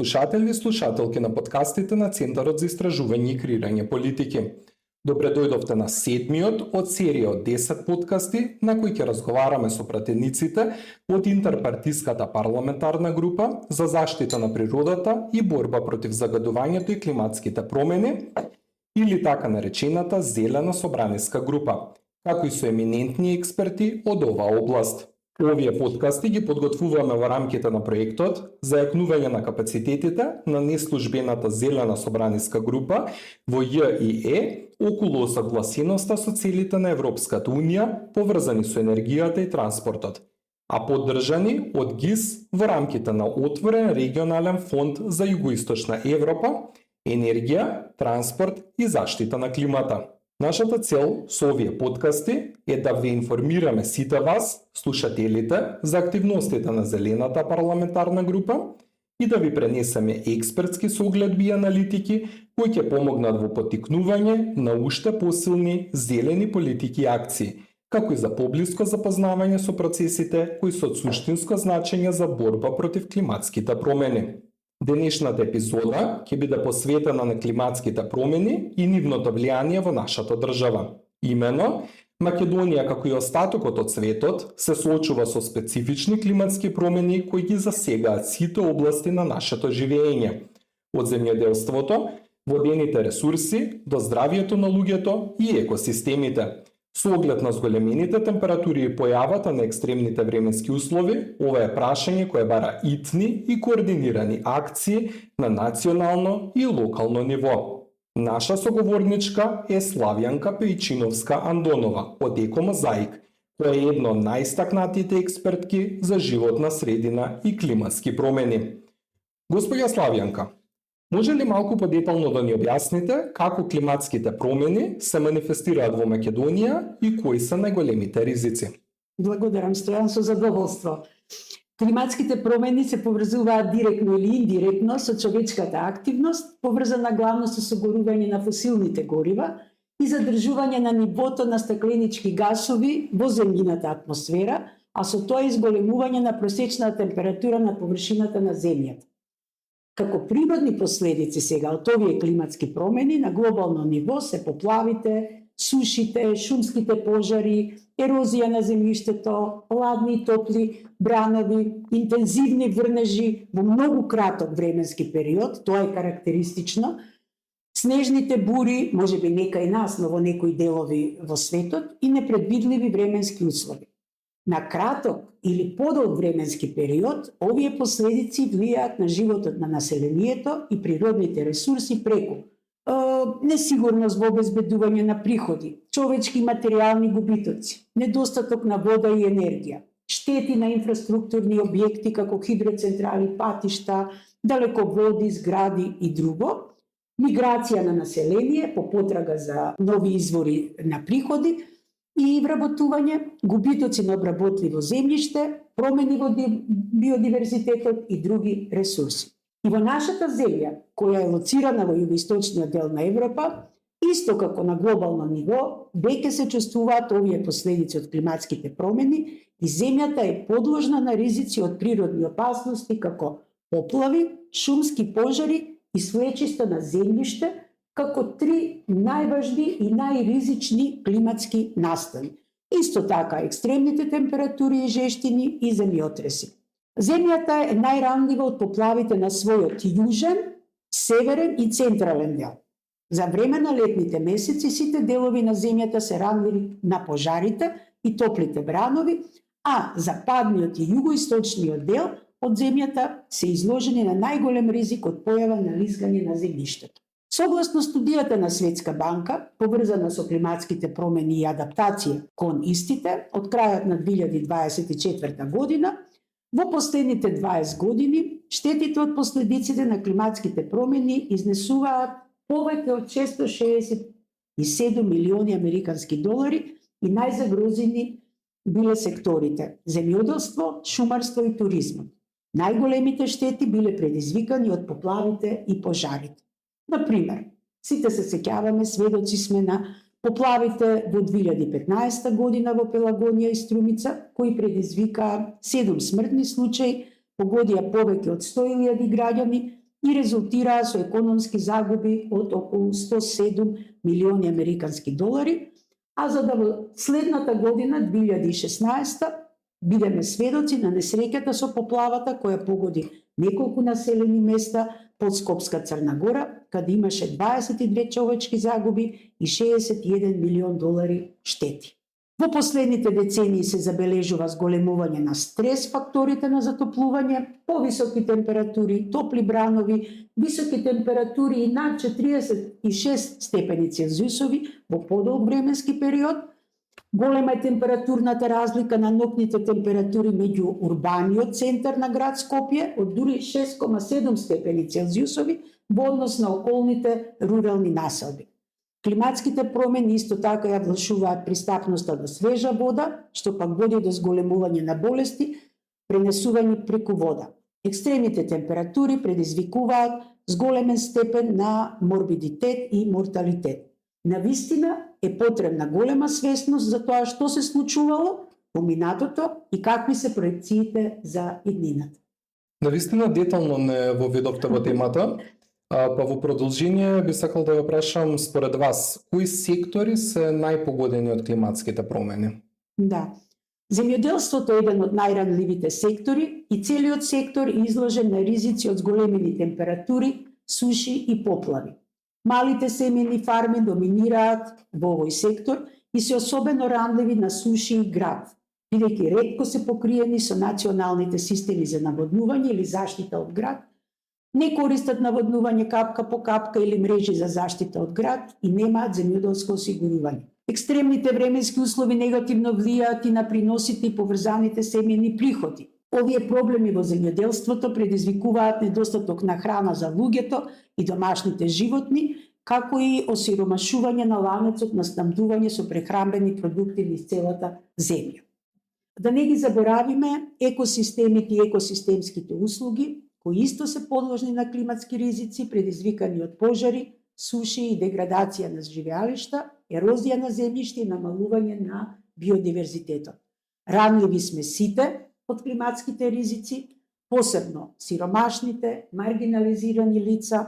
слушатели и слушателки на подкастите на Центарот за истражување и креирање политики. Добре дојдовте на седмиот од серија од 10 подкасти на кои ќе разговараме со пратениците од интерпартиската парламентарна група за заштита на природата и борба против загадувањето и климатските промени, или така наречената Зелена собраниска група, како и со еминентни експерти од оваа област. Овие подкасти ги подготвуваме во рамките на проектот за јакнување на капацитетите на неслужбената Зелена собраниска група во ЈИЕ околу согласеноста со целите на Европската Унија поврзани со енергијата и транспортот, а поддржани од ГИС во рамките на отворен регионален фонд за Југоисточна Европа, енергија, транспорт и заштита на климата. Нашата цел со овие подкасти е да ве информираме сите вас, слушателите, за активностите на Зелената парламентарна група и да ви пренесеме експертски согледби и аналитики кои ќе помогнат во поттикнување на уште посилни зелени политики и акции, како и за поблиско запознавање со процесите кои се од суштинско значење за борба против климатските промени. Денешната епизода ќе биде посветена на климатските промени и нивното влијание во нашата држава. Имено, Македонија, како и остатокот од светот, се соочува со специфични климатски промени кои ги засегаат сите области на нашето живење, од земјоделството, водените ресурси, до здравието на луѓето и екосистемите. Со оглед на зголемените температури и појавата на екстремните временски услови, ова е прашање кое бара итни и координирани акции на национално и локално ниво. Наша соговорничка е Славјанка Пејчиновска-Андонова од Екомозаик, која е една од најстакнатите експертки за животна средина и климатски промени. Господја Славјанка, може ли малку подетално да ни објасните како климатските промени се манифестираат во Македонија и кои се најголемите ризици? Благодарам, Стојан, со задоволство. Климатските промени се поврзуваат директно или индиректно со човечката активност, поврзана главно со согорување на фосилните горива и задржување на нивото на стакленички гасови во земјината атмосфера, а со тоа изголемување на просечна температура на површината на земјата. Како природни последици сега од овие климатски промени на глобално ниво се поплавите, сушите, шумските пожари, ерозија на земјиштето, ладни и топли бранови, интензивни врнежи во многу краток временски период, тоа е карактеристично, снежните бури, можеби не кај нас, но во некои делови во светот, и непредвидливи временски услови. На краток или подолг временски период, овие последици влијаат на животот на населението и природните ресурси преку несигурност во обезбедување на приходи, човечки и материјални губитоци, недостаток на вода и енергија, штети на инфраструктурни објекти како хидроцентрали, патишта, далеководи, згради и друго, миграција на население по потрага за нови извори на приходи и вработување, губитоци на обработливо земјиште, промени во биодиверзитетот и други ресурси. И во нашата земја, која е лоцирана во југоисточниот дел на Европа, исто како на глобално ниво, веќе се чувствуваат овие последици од климатските промени и земјата е подложна на ризици од природни опасности како поплави, шумски пожари и свлечиста на земјиште, како три најважни и најризични климатски настои. Исто така екстремните температури и жештини и земјотреси. Земјата е најранлива од поплавите на својот јужен, северен и централен дел. За време на летните месеци сите делови на земјата се ранливи на пожарите и топлите бранови, а западниот и југоисточниот дел од земјата се изложени на најголем ризик од појава на лизгање на земјиштето. Согласно студијата на Светска банка, поврзана со климатските промени и адаптација кон истите, од крајот на 2024 година, во последните 20 години, штетите од последиците на климатските промени изнесуваат повеќе од 667 милиони американски долари и најзагрозени биле секторите земјоделство, шумарство и туризмот. Најголемите штети биле предизвикани од поплавите и пожарите. Например, сите се сеќаваме, сведоци сме на поплавите во 2015 година во Пелагонија и Струмица, кои предизвикаа 7 смртни случаи, погодија повеќе од 100.000 граѓани и резултираа со економски загуби од околу 107 милиони американски долари, а за да во следната година, 2016, бидеме сведоци на несреќата со поплавата која погоди неколку населени места под Скопска Црна Гора, каде имаше 22 човечки загуби и 61 милион долари штети. Во последните децении се забележува зголемување на стрес факторите на затоплување, повисоки температури, топли бранови, високи температури и над 46 степени Целзиусови во подолг временски период. Голема е температурната разлика на ноќните температури меѓу урбаниот центар на град Скопје од дури 6,7 степени Целзиусови во однос на околните рурални населби. Климатските промени исто така ја влошуваат пристапноста до свежа вода, што пак води до зголемување на болести, пренесување преку вода. Екстремните температури предизвикуваат зголемен степен на морбидитет и морталитет. Навистина е потребна голема свесност за тоа што се случувало во минатото и какви се проекциите за иднината. Навистина детално не воведовте во темата, па во продолжение би сакал да ве прашам според вас, кои сектори се најпогодени од климатските промени? Да. Земјоделството е еден од најранливите сектори и целиот сектор е изложен на ризици од зголемени температури, суши и поплави. Малите семени фарми доминираат во овој сектор и се особено ранливи на суши и град, бидејќи ретко се покриени со националните системи за наводнување или заштита од град, не користат наводнување капка по капка или мрежи за заштита од град и немаат земјоделско осигурување. Екстремните временски услови негативно влијаат и на приносите и поврзаните семени приходи. Овие проблеми во земјоделството предизвикуваат недостаток на храна за луѓето и домашните животни, како и осиромашување на ланецот на снабдување со прехранбени продукти низ целата земја. Да не ги заборавиме екосистемите и екосистемските услуги, кои исто се подложни на климатски ризици, предизвикани од пожари, суши и деградација на живеалишта, ерозија на земјиште и намалување на биодиверзитетот. Ранливи сме сите од климатските ризици, посебно сиромашните, маргинализирани лица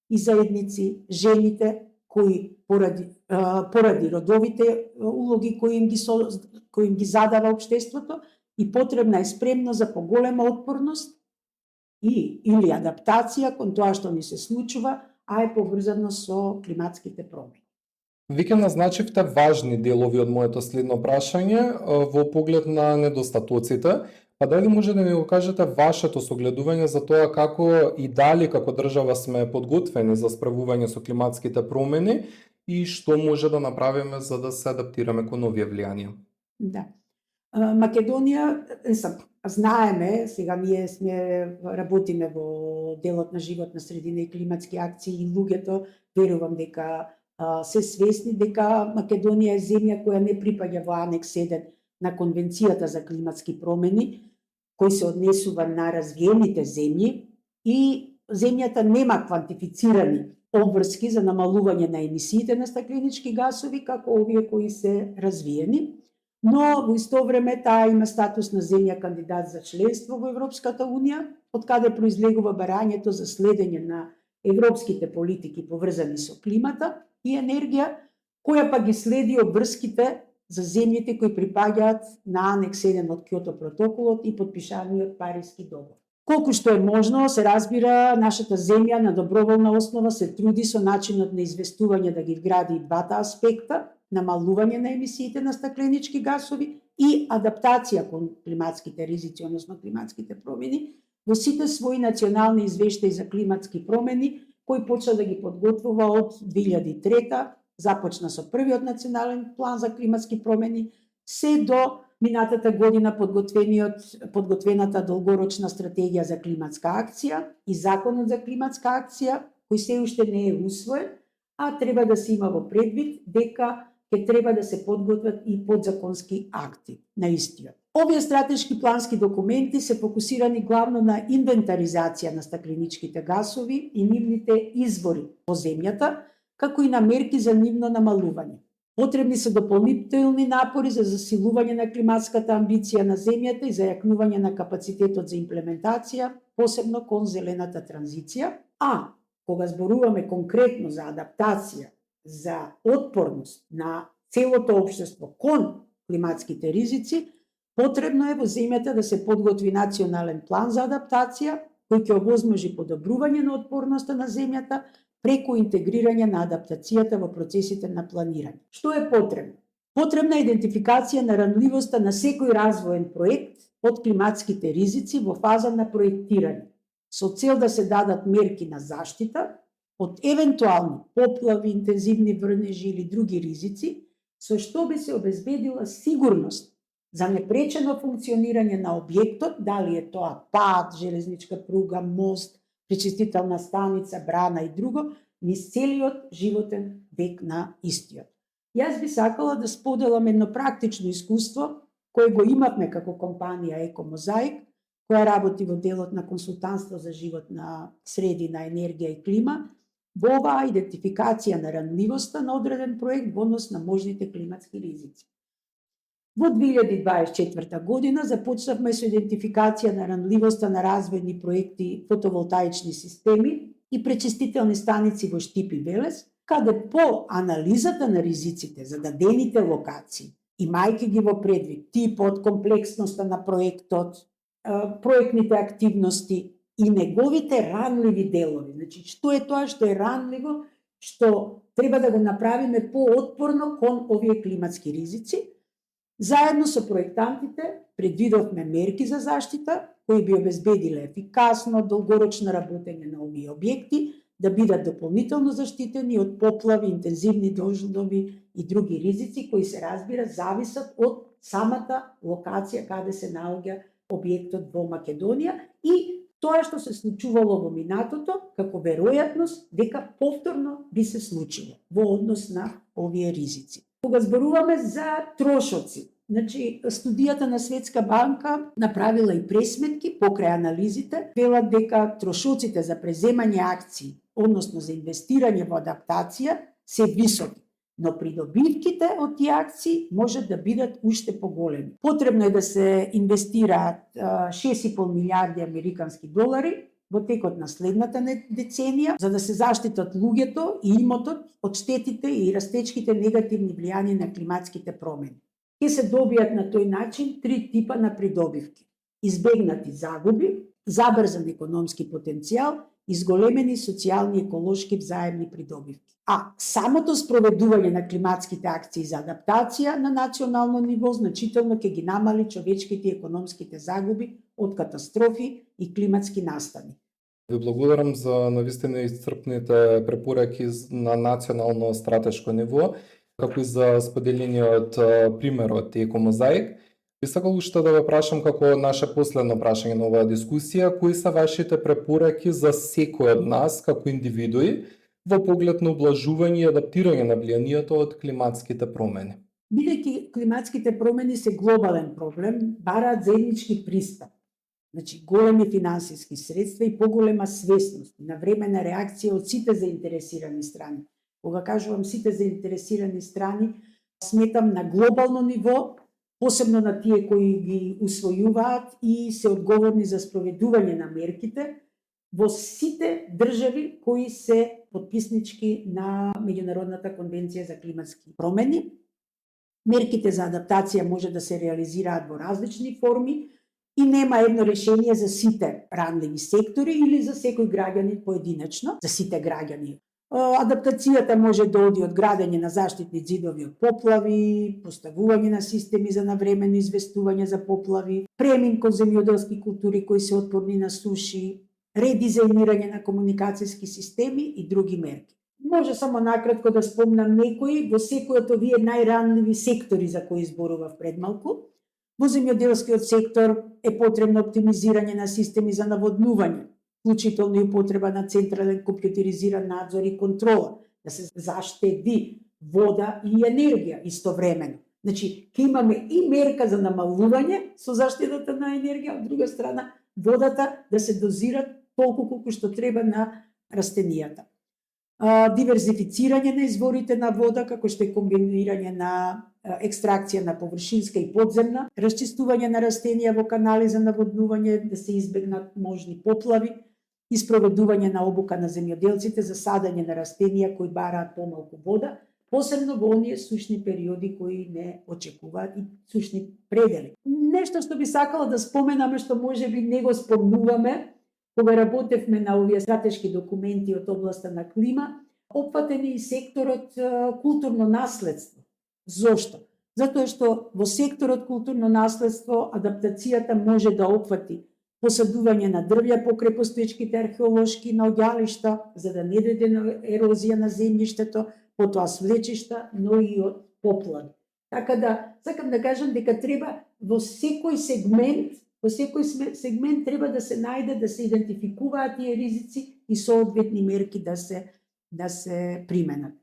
и заедници, жените, кои поради родовите улоги кои им ги задава општеството и потребна е спремност за поголема отпорност или адаптација кон тоа што ни се случува, а е поврзано со климатските промени. Веќе назначивте важни делови од моето следно прашање во поглед на недостатоците, па дали може да ми го кажете вашето согледување за тоа како и дали како држава сме подготвени за справување со климатските промени и што може да направиме за да се адаптираме кон овие влијанија? Да. Македонија, знаеме, сега ние работиме во делот на животна средина и климатски акции и луѓето, верувам дека се свесни дека Македонија е земја која не припаѓа во анекс 1 на Конвенцијата за климатски промени, кој се однесува на развиените земји и земјата нема квантифицирани обврски за намалување на емисиите на стакленички гасови како овие кои се развиени, но во исто време таа има статус на земја кандидат за членство во Европската Унија, од каде произлегува барањето за следење на европските политики поврзани со климата и енергија, која па ги следи обврските за земјите кои припаѓаат на анекс 1 од Кјото протоколот и подпишаниот Париски договор. Колку што е можно, се разбира, нашата земја на доброволна основа се труди со начинот на известување да ги вгради и двата аспекта, намалување на емисиите на стакленички гасови и адаптација кон климатските ризици, односно климатските промени, во сите своји национални извештаи за климатски промени, кој почна да ги подготвува од 2003, започна со првиот национален план за климатски промени, се до минатата година подготвената долгорочна стратегија за климатска акција и законот за климатска акција, кој се уште не е усвоен, а треба да се има во предвид дека ќе треба да се подготват и подзаконски акти на истиот. Овие стратешки плански документи се фокусирани главно на инвентаризација на стакленичките гасови и нивните извори во земјата, како и на мерки за нивно намалување. Потребни се дополнителни напори за засилување на климатската амбиција на земјата и за јакнување на капацитетот за имплементација, посебно кон зелената транзиција, А кога зборуваме конкретно за адаптација, за отпорност на целото општество кон климатските ризици, потребно е во земјата да се подготви национален план за адаптација, кој ќе овозможи подобрување на отпорноста на земјата преку интегрирање на адаптацијата во процесите на планирање. Што е потребно? Потребна е идентификација на ранливоста на секој развоен проект од климатските ризици во фаза на проектирање, со цел да се дадат мерки на заштита од евентуални поплави, интензивни врнежи или други ризици, со што би се обезбедила сигурност за непречено функционирање на објектот, дали е тоа пат, железничка пруга, мост, пречистителна станица, брана и друго, низ целиот животен век на истиот. Јас би сакала да споделам едно практично искуство кое го имавме како компанија Екомозаик, која работи во делот на консултантство за живот на средина, енергија и клима, во оваа идентификација на ранливоста на одреден проект во однос на можните климатски ризици. Во 2024 година започнавме со идентификација на ранливоста на развојни проекти фотоволтаични системи и пречистителни станици во Штип и Велес, каде по анализата на ризиците за дадените локации, имајќи ги во предвид типот, комплексноста на проектот, проектните активности и неговите ранливи делови. Значи, што е тоа што е ранливо, што треба да го направиме поотпорно кон овие климатски ризици. Заедно со проектантите предвидовме мерки за заштита кои би обезбедиле ефикасно, долгорочно работење на овие објекти, да бидат дополнително заштитени од поплави, интензивни дождови и други ризици кои се разбира зависат од самата локација каде се наоѓа објектот во Македонија и тоа што се случувало во минатото како веројатност дека повторно би се случило во однос на овие ризици. Кога зборуваме за трошоци, значи студијата на Светска банка направила и пресметки покрај анализите, велат дека трошоците за преземање акции, односно за инвестирање во адаптација, се високи, но придобивките од тие акции можат да бидат уште поголеми. Потребно е да се инвестираат 6,5 милиарди американски долари во текот на следната деценија, за да се заштитат луѓето и имотот од штетите и растечките негативни влијани на климатските промени. Ке се добијат на тој начин 3 типа на придобивки: избегнати загуби, забрзан економски потенцијал и зголемени социјални и еколошки взаемни придобивки. А самото спроведување на климатските акции за адаптација на национално ниво значително ќе ги намали човечките и економските загуби од катастрофи и климатски настани. Ви благодарам за навистина исцрпните препораки на национално стратешко ниво, како и за споделениот примерот Екомозаик. Би сакал уште да ве прашам како наше последно прашање на оваа дискусија, кои се вашите препораки за секој од нас како индивидуи во поглед на облажување и адаптирање на влијанието од климатските промени? Бидејќи климатските промени се глобален проблем, бараат заеднички пристап. Значи, големи финансиски средства и поголема свесност, навремена реакција од сите заинтересирани страни. Кога кажувам сите заинтересирани страни, сметам на глобално ниво, посебно на тие кои ги усвојуваат и се одговорни за спроведување на мерките во сите држави кои се потписнички на Меѓународната конвенција за климатски промени. Мерките за адаптација може да се реализираат во различни форми и нема едно решение за сите ранливи сектори или за секој граѓанин поединечно, за сите граѓани. Адаптацијата може да оди од градење на заштитни ѕидови од поплави, поставување на системи за навремено известување за поплави, премин кон земјоделски култури кои се отпорни на суши, редизајнирање на комуникацијски системи и други мерки. Може само накратко да спомнам некои во секој од овие најранливи сектори за кои зборував пред малку. Во земјоделскиот сектор е потребно оптимизирање на системи за наводнување, вклучително и употреба на централен компјутеризиран надзор и контрола, да се заштеди вода и енергија истовремено. Значи, ќе имаме и мерка за намалување со заштитата на енергија, од друга страна водата да се дозира толку колку што треба на растенијата. Диверзифицирање на изворите на вода, како што е комбинирање на екстракција на површинска и подземна, расчистување на растенија во канали за наводнување, да се избегнат можни поплави, и спроведување на обука на земјоделците за садење на растенија кои бараат помалку вода, посебно во оние сушни периоди кои не очекуваат и сушни предели. Нешто што би сакала да споменаме, што можеби не го спомнуваме, кога работевме на овие стратешки документи од областа на клима, опфатен е и секторот културно наследство. Зошто? Затоа што во секторот културно наследство адаптацијата може да опфати посадување на дрвја покрај постоечките археолошки наоѓалишта, за да не дојде на ерозија на земјиштето, потоа свлечишта, но и од поплави. Така да, сакам да кажам дека треба во секој сегмент треба да се најде, да се идентификуваат тие ризици и соодветни мерки да се применат.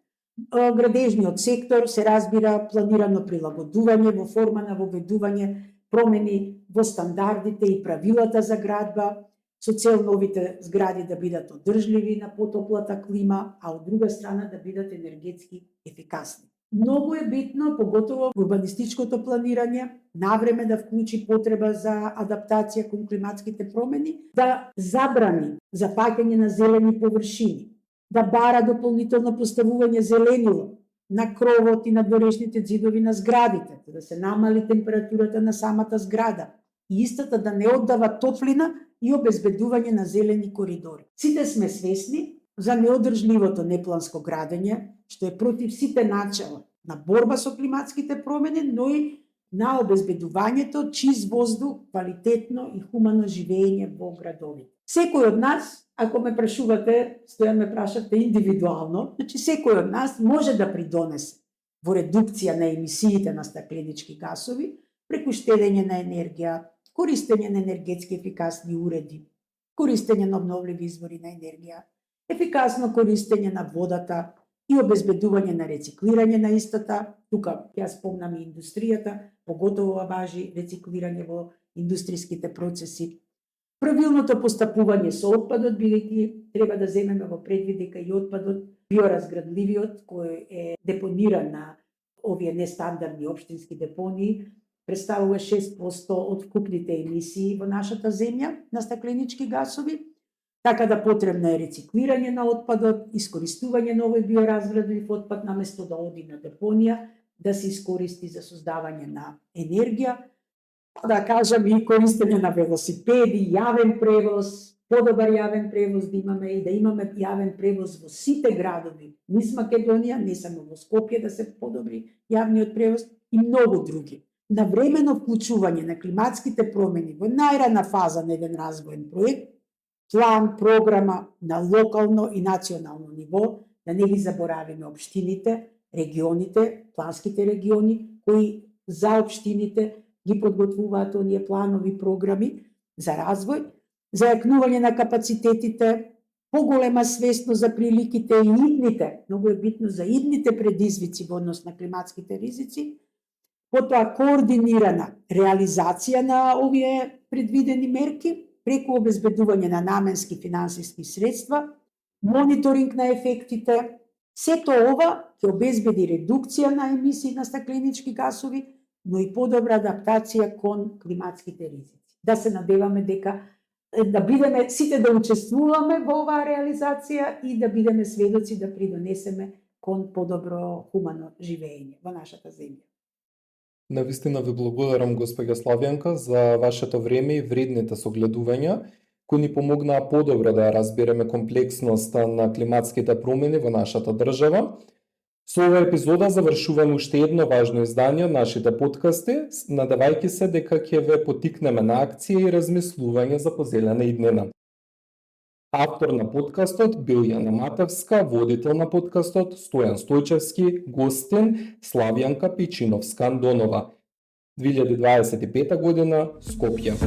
Градежниот сектор се разбира планирано прилагодување во форма на воведување промени во стандардите и правилата за градба, со цел новите згради да бидат одржливи на потоплата клима, а од друга страна да бидат енергетски ефикасни. Многу е битно, поготово во урбанистичкото планирање, навреме да вклучи потреба за адаптација кон климатските промени, да забрани запаќање на зелени површини, да бара дополнително поставување зеленило на кровот и на дворешните ѕидови на зградите, да се намали температурата на самата зграда и истата да не оддава топлина и обезбедување на зелени коридори. Сите сме свесни за неодржливото непланско градење, што е против сите начала на борба со климатските промени, но и на обезбедувањето чист воздух, квалитетно и хумано живење во градовите. Секој од нас, ако ме прашувате, Стојан ме прашавте индивидуално, значи секој од нас може да придонесе во редукција на емисиите на стакленички гасови, преку штедење на енергија, користење на енергетски ефикасни уреди, користење на обновливи извори на енергија, ефикасно користење на водата и обезбедување на рециклирање на истата. Тука ја спомнам и индустријата, поготово важи рециклирање во индустријските процеси. Правилното постапување со отпадот, бидејќи треба да земеме во предвид дека и отпадот, биоразградливиот, кој е депониран на овие нестандардни општински депонии, представува 6% од вкупните емисии во нашата земја на стакленички гасови, така да потребно е рециклирање на отпадот, искористување на овој биоразградлив отпад наместо да оди на депонија, да се искористи за создавање на енергија, да кажам и користење на велосипеди, јавен превоз, подобар јавен превоз да имаме и да имаме јавен превоз во сите градови низ Македонија, не само во Скопје да се подобри јавниот превоз и многу други. Навремено вклучување на климатските промени во најрана фаза на еден развоен проект, план, програма на локално и национално ниво, да не ги заборавиме општините, регионите, планските региони, кои за општините ги подготвуваат оние планови програми за развој, зајакнување на капацитетите, поголема свесност за приликите и идните, многу е битно за идните предизвици во однос на климатските ризици, потоа координирана реализација на овие предвидени мерки, преку обезбедување на наменски финансиски средства, мониторинг на ефектите. Сето ова ќе обезбеди редукција на емисии на стакленички гасови, но и подобра адаптација кон климатските ризици. Да се надеваме дека да бидеме сите да учествуваме во оваа реализација и да бидеме сведоци да придонесеме кон подобро хумано живење во нашата земја. Навистина ви благодарам, госпоѓа Славјанка, за вашето време и вредните согледувања, кои ни помогнаа подобро да разбереме комплексноста на климатските промени во нашата држава. Со оваа епизода завршуваме уште едно важно издание од нашите подкасти, надевајќи се дека ќе ве потикнеме на акција и размислување за позелена иднина. Автор на подкастот бил Јана Матевска, водител на подкастот Стојан Стојчевски, гостин Славјанка Пичиновска-Андонова. 2025 година, Скопје.